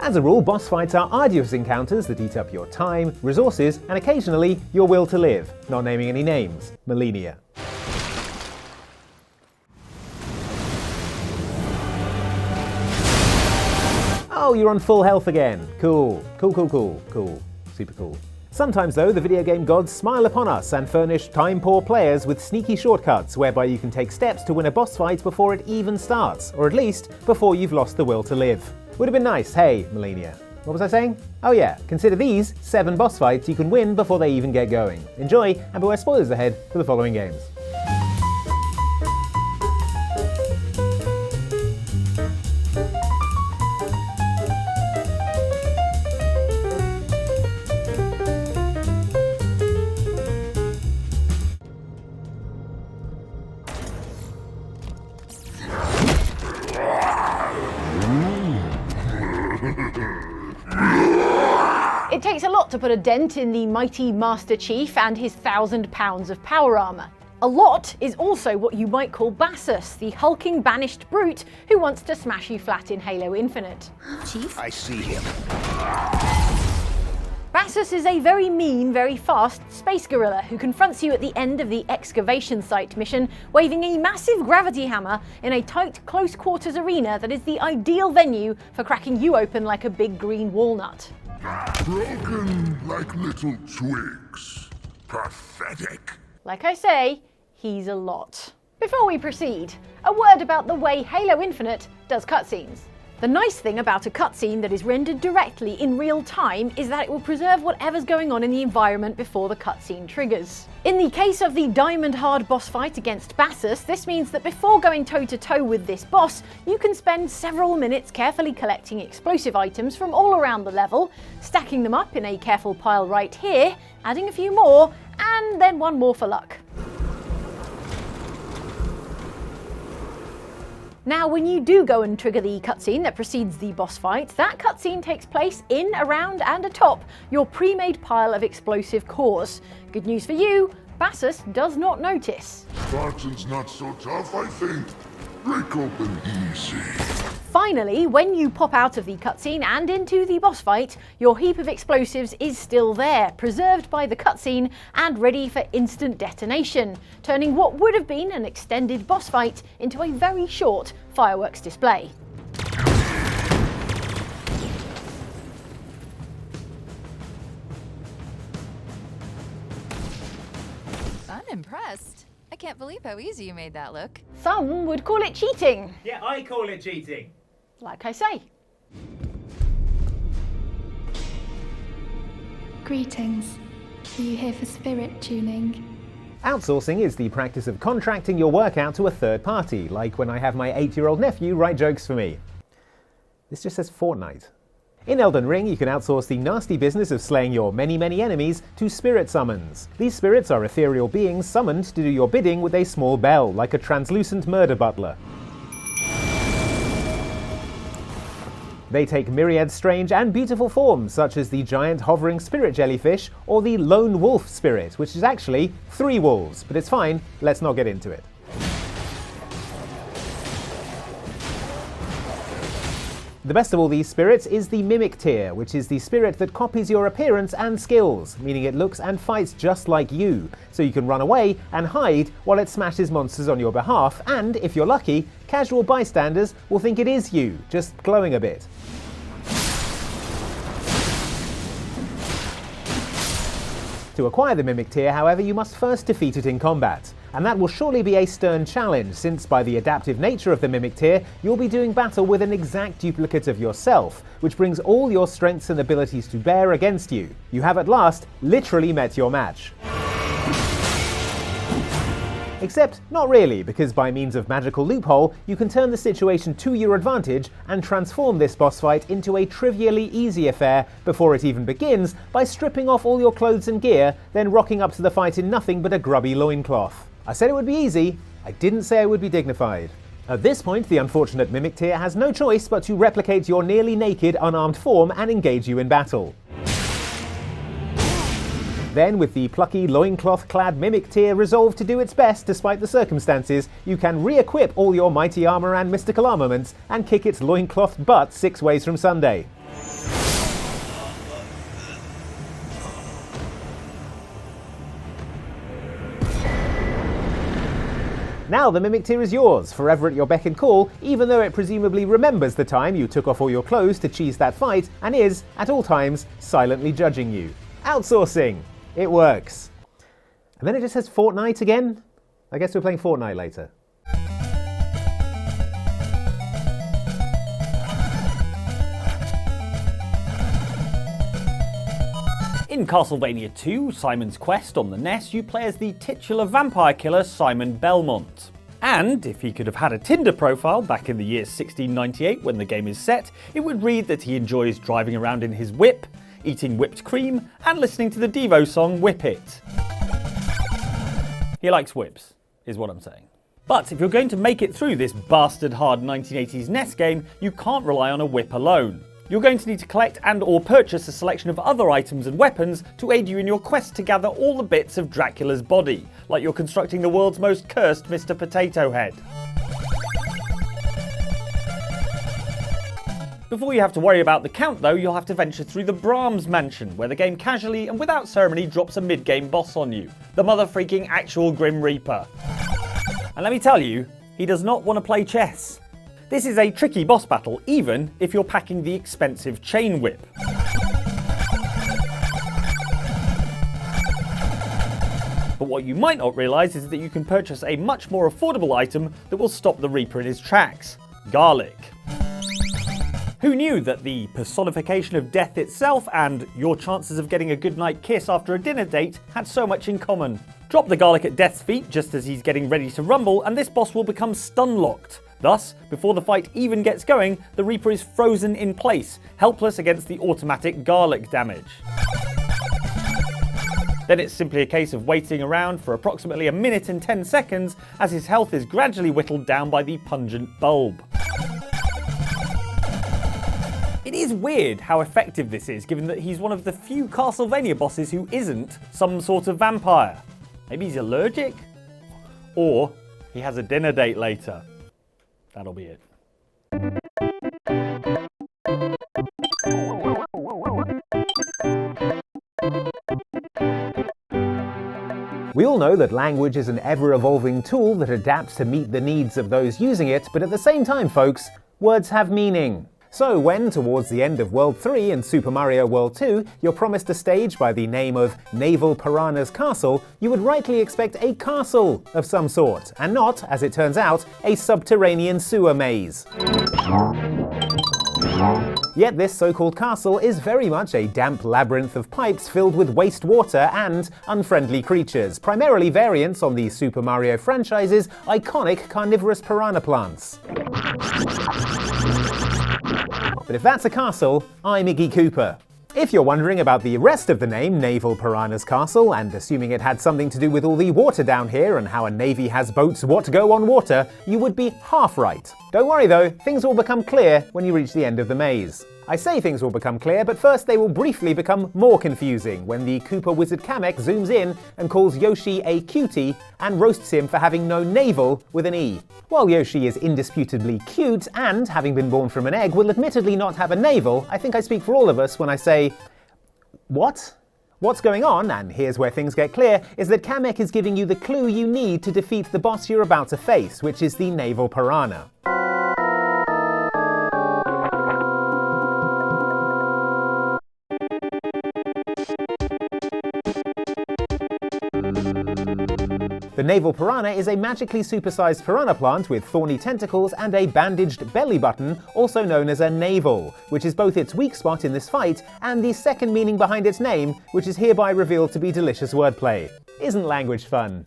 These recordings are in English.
As a rule, boss fights are arduous encounters that eat up your time, resources, and occasionally your will to live. Not naming any names. Millennia. Oh, you're on full health again. Cool. Cool. Super cool. Sometimes though, the video game gods smile upon us and furnish time-poor players with sneaky shortcuts whereby you can take steps to win a boss fight before it even starts, or at least before you've lost the will to live. Would have been nice, hey, Millennia. What was I saying? Oh yeah, consider these 7 boss fights you can win before they even get going. Enjoy, and beware spoilers ahead for the following games. It takes a lot to put a dent in the mighty Master Chief and his 1,000 pounds of power armor. A lot is also what you might call Bassus, the hulking banished brute who wants to smash you flat in Halo Infinite. Chief? I see him. Bassus is a very mean, very fast space gorilla who confronts you at the end of the excavation site mission, waving a massive gravity hammer in a tight, close-quarters arena that is the ideal venue for cracking you open like a big green walnut. Broken like little twigs. Pathetic. Like I say, he's a lot. Before we proceed, a word about the way Halo Infinite does cutscenes. The nice thing about a cutscene that is rendered directly in real time is that it will preserve whatever's going on in the environment before the cutscene triggers. In the case of the Diamond Hard boss fight against Bassus, this means that before going toe-to-toe with this boss, you can spend several minutes carefully collecting explosive items from all around the level, stacking them up in a careful pile right here, adding a few more, and then one more for luck. Now, when you do go and trigger the cutscene that precedes the boss fight, that cutscene takes place in, around, and atop your pre-made pile of explosive cores. Good news for you, Bassus does not notice. Spartan's not so tough, I think. Break open easy. Finally, when you pop out of the cutscene and into the boss fight, your heap of explosives is still there, preserved by the cutscene and ready for instant detonation, turning what would have been an extended boss fight into a very short fireworks display. I'm impressed. I can't believe how easy you made that look. Some would call it cheating. Yeah, I call it cheating. Like I say. Greetings. Are you here for spirit tuning? Outsourcing is the practice of contracting your work out to a third party, like when I have my 8-year-old nephew write jokes for me. This just says Fortnite. In Elden Ring, you can outsource the nasty business of slaying your many enemies to spirit summons. These spirits are ethereal beings summoned to do your bidding with a small bell, like a translucent murder butler. They take myriad strange and beautiful forms, such as the giant hovering spirit jellyfish or the lone wolf spirit, which is actually 3 wolves, but it's fine, let's not get into it. The best of all these spirits is the Mimic tier, which is the spirit that copies your appearance and skills, meaning it looks and fights just like you, so you can run away and hide while it smashes monsters on your behalf, and, if you're lucky, casual bystanders will think it is you, just glowing a bit. To acquire the Mimic tier, however, you must first defeat it in combat. And that will surely be a stern challenge, since by the adaptive nature of the Mimic tier, you'll be doing battle with an exact duplicate of yourself, which brings all your strengths and abilities to bear against you. You have at last literally met your match. Except, not really, because by means of magical loophole, you can turn the situation to your advantage and transform this boss fight into a trivially easy affair before it even begins by stripping off all your clothes and gear, then rocking up to the fight in nothing but a grubby loincloth. I said it would be easy, I didn't say it would be dignified. At this point, the unfortunate Mimic tier has no choice but to replicate your nearly naked, unarmed form and engage you in battle. Then, with the plucky, loincloth-clad Mimic tier resolved to do its best despite the circumstances, you can re-equip all your mighty armor and mystical armaments and kick its loincloth butt 6 ways from Sunday. Now the mimic tier is yours, forever at your beck and call, even though it presumably remembers the time you took off all your clothes to cheese that fight and is, at all times, silently judging you. Outsourcing. It works. And then it just says Fortnite again? I guess we're playing Fortnite later. In Castlevania 2, Simon's Quest on the NES, you play as the titular vampire killer Simon Belmont. And if he could have had a Tinder profile back in the year 1698 when the game is set, it would read that he enjoys driving around in his whip, eating whipped cream, and listening to the Devo song Whip It. He likes whips, is what I'm saying. But if you're going to make it through this bastard hard 1980s NES game, you can't rely on a whip alone. You're going to need to collect and or purchase a selection of other items and weapons to aid you in your quest to gather all the bits of Dracula's body, like you're constructing the world's most cursed Mr. Potato Head. Before you have to worry about the count though, you'll have to venture through the Brahms mansion, where the game casually and without ceremony drops a mid-game boss on you, the mother-freaking actual Grim Reaper. And let me tell you, he does not want to play chess. This is a tricky boss battle, even if you're packing the expensive chain whip. But what you might not realise is that you can purchase a much more affordable item that will stop the Reaper in his tracks: garlic. Who knew that the personification of death itself and your chances of getting a goodnight kiss after a dinner date had so much in common? Drop the garlic at Death's feet just as he's getting ready to rumble, and this boss will become stun-locked. Thus, before the fight even gets going, the Reaper is frozen in place, helpless against the automatic garlic damage. Then it's simply a case of waiting around for approximately 1 minute and 10 seconds as his health is gradually whittled down by the pungent bulb. It is weird how effective this is, given that he's one of the few Castlevania bosses who isn't some sort of vampire. Maybe he's allergic? Or he has a dinner date later. That'll be it. We all know that language is an ever-evolving tool that adapts to meet the needs of those using it, but at the same time, folks, words have meaning. So when, towards the end of World 3 and Super Mario World 2, you're promised a stage by the name of Naval Piranha's Castle, you would rightly expect a castle of some sort, and not, as it turns out, a subterranean sewer maze. Yet this so-called castle is very much a damp labyrinth of pipes filled with wastewater and unfriendly creatures, primarily variants on the Super Mario franchise's iconic carnivorous piranha plants. But if that's a castle, I'm Iggy Cooper. If you're wondering about the rest of the name Naval Piranha's Castle, and assuming it had something to do with all the water down here and how a navy has boats what go on water, you would be half right. Don't worry though, things will become clear when you reach the end of the maze. I say things will become clear, but first they will briefly become more confusing when the Koopa wizard Kamek zooms in and calls Yoshi a cutie and roasts him for having no navel with an E. While Yoshi is indisputably cute and, having been born from an egg, will admittedly not have a navel, I think I speak for all of us when I say, what? What's going on, and here's where things get clear, is that Kamek is giving you the clue you need to defeat the boss you're about to face, which is the Naval Piranha. The Naval Piranha is a magically supersized piranha plant with thorny tentacles and a bandaged belly button, also known as a navel, which is both its weak spot in this fight and the second meaning behind its name, which is hereby revealed to be delicious wordplay. Isn't language fun?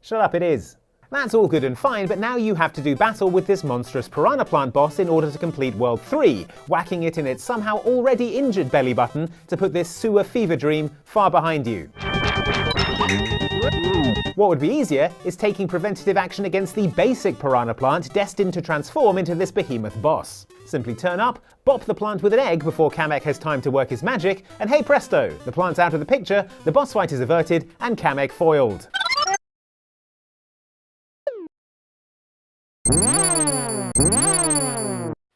Shut up, it is. That's all good and fine, but now you have to do battle with this monstrous piranha plant boss in order to complete World 3, whacking it in its somehow already injured belly button to put this sewer fever dream far behind you. What would be easier is taking preventative action against the basic piranha plant destined to transform into this behemoth boss. Simply turn up, bop the plant with an egg before Kamek has time to work his magic, and hey presto, the plant's out of the picture, the boss fight is averted, and Kamek foiled.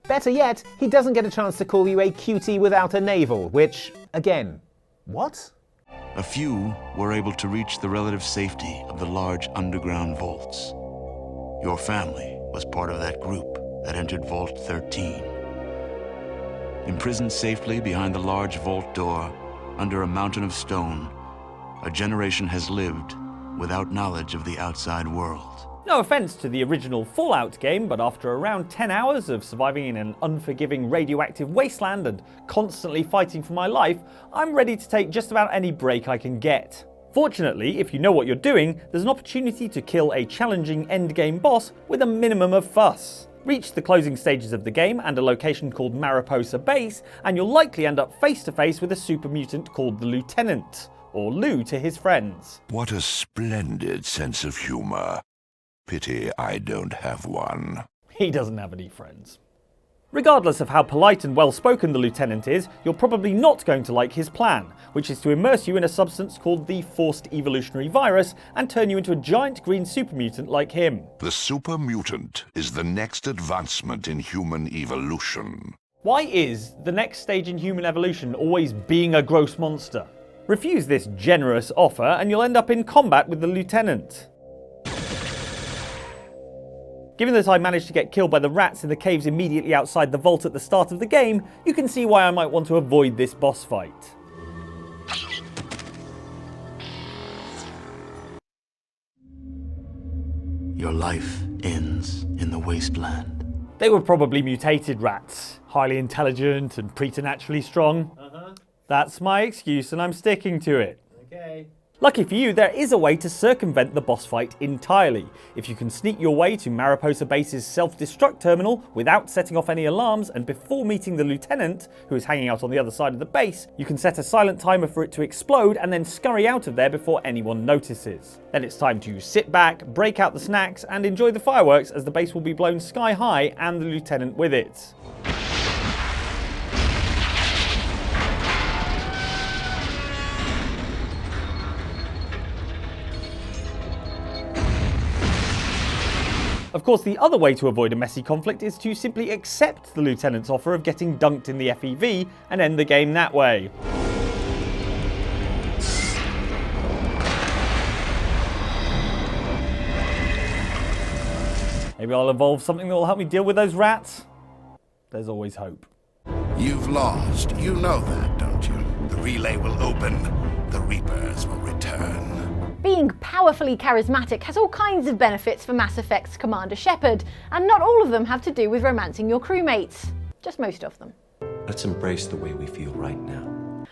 Better yet, he doesn't get a chance to call you a cutie without a navel, which, again, what? A few were able to reach the relative safety of the large underground vaults. Your family was part of that group that entered Vault 13. Imprisoned safely behind the large vault door, under a mountain of stone, a generation has lived without knowledge of the outside world. No offense to the original Fallout game, but after around 10 hours of surviving in an unforgiving radioactive wasteland and constantly fighting for my life, I'm ready to take just about any break I can get. Fortunately, if you know what you're doing, there's an opportunity to kill a challenging endgame boss with a minimum of fuss. Reach the closing stages of the game and a location called Mariposa Base, and you'll likely end up face to face with a super mutant called the Lieutenant, or Lou to his friends. What a splendid sense of humor. Pity I don't have one. He doesn't have any friends. Regardless of how polite and well-spoken the Lieutenant is, you're probably not going to like his plan, which is to immerse you in a substance called the Forced Evolutionary Virus and turn you into a giant green super mutant like him. The super mutant is the next advancement in human evolution. Why is the next stage in human evolution always being a gross monster? Refuse this generous offer and you'll end up in combat with the Lieutenant. Given that I managed to get killed by the rats in the caves immediately outside the vault at the start of the game, you can see why I might want to avoid this boss fight. Your life ends in the wasteland. They were probably mutated rats, highly intelligent and preternaturally strong. That's my excuse and I'm sticking to it. Okay. Lucky for you, there is a way to circumvent the boss fight entirely. If you can sneak your way to Mariposa Base's self-destruct terminal without setting off any alarms and before meeting the Lieutenant, who is hanging out on the other side of the base, you can set a silent timer for it to explode and then scurry out of there before anyone notices. Then it's time to sit back, break out the snacks and enjoy the fireworks as the base will be blown sky high and the Lieutenant with it. Of course, the other way to avoid a messy conflict is to simply accept the Lieutenant's offer of getting dunked in the FEV and end the game that way. Maybe I'll evolve something that will help me deal with those rats. There's always hope. You've lost. You know that, don't you? The relay will open. The Reapers will return. Being powerfully charismatic has all kinds of benefits for Mass Effect's Commander Shepard, and not all of them have to do with romancing your crewmates. Just most of them. Let's embrace the way we feel right now.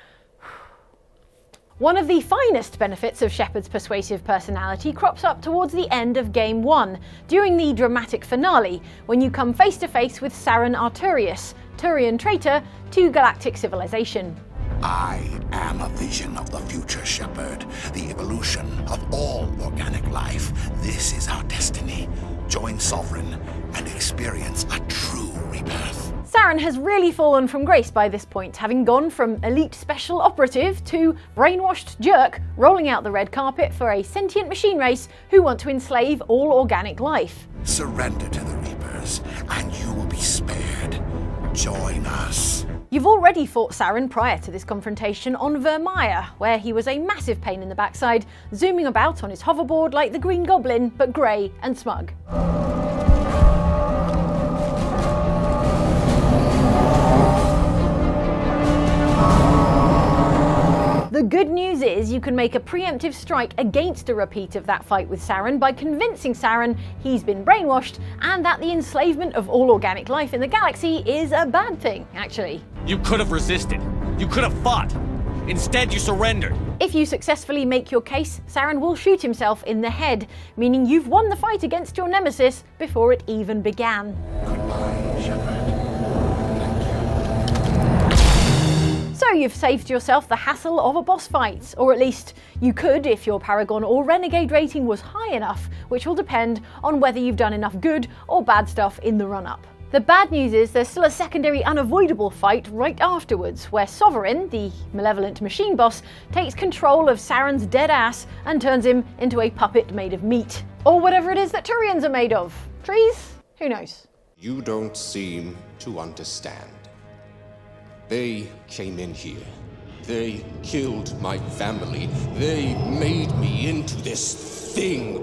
One of the finest benefits of Shepard's persuasive personality crops up towards the end of Game 1, during the dramatic finale, when you come face to face with Saren Arturius, Turian traitor to galactic civilization. I am a vision of the future, Shepard. The evolution of all organic life. This is our destiny. Join Sovereign and experience a true rebirth. Saren has really fallen from grace by this point, having gone from elite special operative to brainwashed jerk rolling out the red carpet for a sentient machine race who want to enslave all organic life. Surrender to the Reapers, and you will be spared. Join us. You've already fought Saren prior to this confrontation on Vermeer, where he was a massive pain in the backside, zooming about on his hoverboard like the Green Goblin, but grey and smug. The good news is you can make a preemptive strike against a repeat of that fight with Saren by convincing Saren he's been brainwashed and that the enslavement of all organic life in the galaxy is a bad thing, actually. You could have resisted. You could have fought. Instead, you surrendered. If you successfully make your case, Saren will shoot himself in the head, meaning you've won the fight against your nemesis before it even began. Goodbye, Shepard. So you've saved yourself the hassle of a boss fight, or at least you could if your Paragon or Renegade rating was high enough, which will depend on whether you've done enough good or bad stuff in the run-up. The bad news is there's still a secondary unavoidable fight right afterwards, where Sovereign, the malevolent machine boss, takes control of Saren's dead ass and turns him into a puppet made of meat. Or whatever it is that Turians are made of. Trees? Who knows? You don't seem to understand. They came in here They killed my family. They made me into this thing.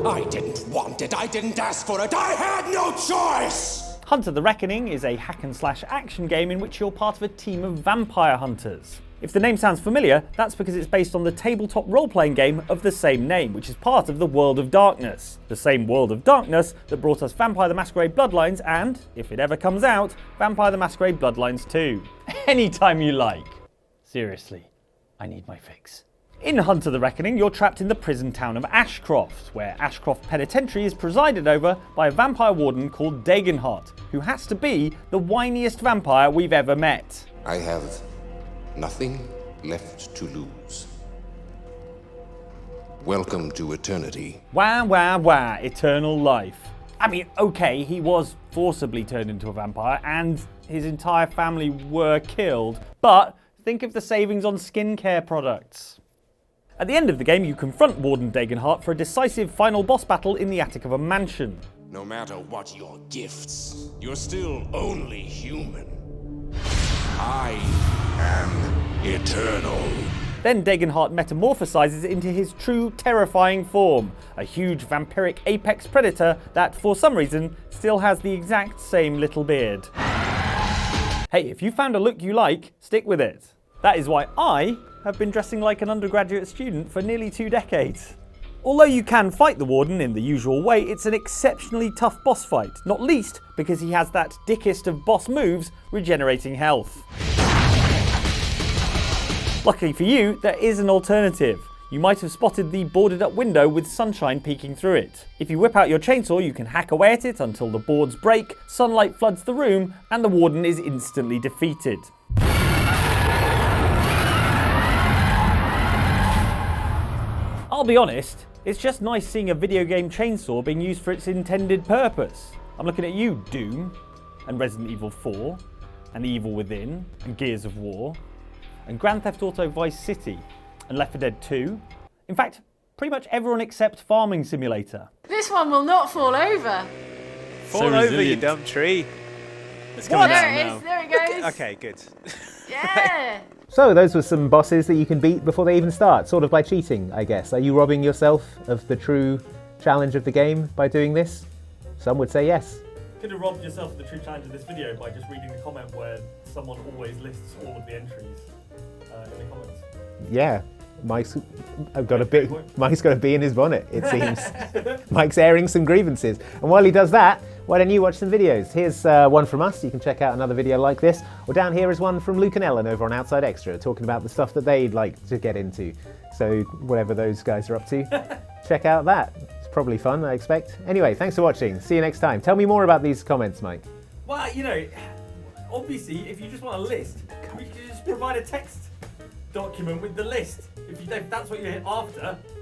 I didn't want it. I didn't ask for it. I had no choice! Hunter the Reckoning is a hack-and-slash action game in which you're part of a team of vampire hunters. If the name sounds familiar, that's because it's based on the tabletop role-playing game of the same name, which is part of the World of Darkness. The same World of Darkness that brought us Vampire the Masquerade Bloodlines and, if it ever comes out, Vampire the Masquerade Bloodlines 2. Anytime you like. Seriously, I need my fix. In Hunter the Reckoning, you're trapped in the prison town of Ashcroft, where Ashcroft Penitentiary is presided over by a vampire warden called Dagenhart, who has to be the whiniest vampire we've ever met. I have nothing left to lose. Welcome to eternity. Wah, wah, wah, eternal life. I mean, okay, he was forcibly turned into a vampire and his entire family were killed, but think of the savings on skincare products. At the end of the game, you confront Warden Dagenhart for a decisive final boss battle in the attic of a mansion. No matter what your gifts, you're still only human. I am eternal. Then Dagenhart metamorphosizes into his true terrifying form, a huge vampiric apex predator that, for some reason, still has the exact same little beard. Hey, if you found a look you like, stick with it. That is why I have been dressing like an undergraduate student for nearly 2 decades. Although you can fight the Warden in the usual way, it's an exceptionally tough boss fight, not least because he has that dickest of boss moves, regenerating health. Luckily for you, there is an alternative. You might have spotted the boarded up window with sunshine peeking through it. If you whip out your chainsaw, you can hack away at it until the boards break, sunlight floods the room, and the Warden is instantly defeated. I'll be honest, it's just nice seeing a video game chainsaw being used for its intended purpose. I'm looking at you, Doom, and Resident Evil 4, and The Evil Within, and Gears of War, and Grand Theft Auto Vice City, and Left 4 Dead 2. In fact, pretty much everyone except Farming Simulator. This one will not fall over. Fall over, you dumb tree. It's What? coming There down it now. is, there it goes. Okay, good. Yeah. So those were some bosses that you can beat before they even start, sort of by cheating, I guess. Are you robbing yourself of the true challenge of the game by doing this? Some would say yes. Could have robbed yourself of the true challenge of this video by just reading the comment where someone always lists all of the entries in the comments. Yeah, Mike's got a bee in his bonnet, it seems. Mike's airing some grievances. And while he does that, why don't you watch some videos? Here's one from us. You can check out another video like this. Or down here is one from Luke and Ellen over on Outside Extra, talking about the stuff that they'd like to get into. So whatever those guys are up to, check out that. It's probably fun, I expect. Anyway, thanks for watching. See you next time. Tell me more about these comments, Mike. Well, you know, obviously, if you just want a list, we could just provide a text document with the list. If that's what you're after.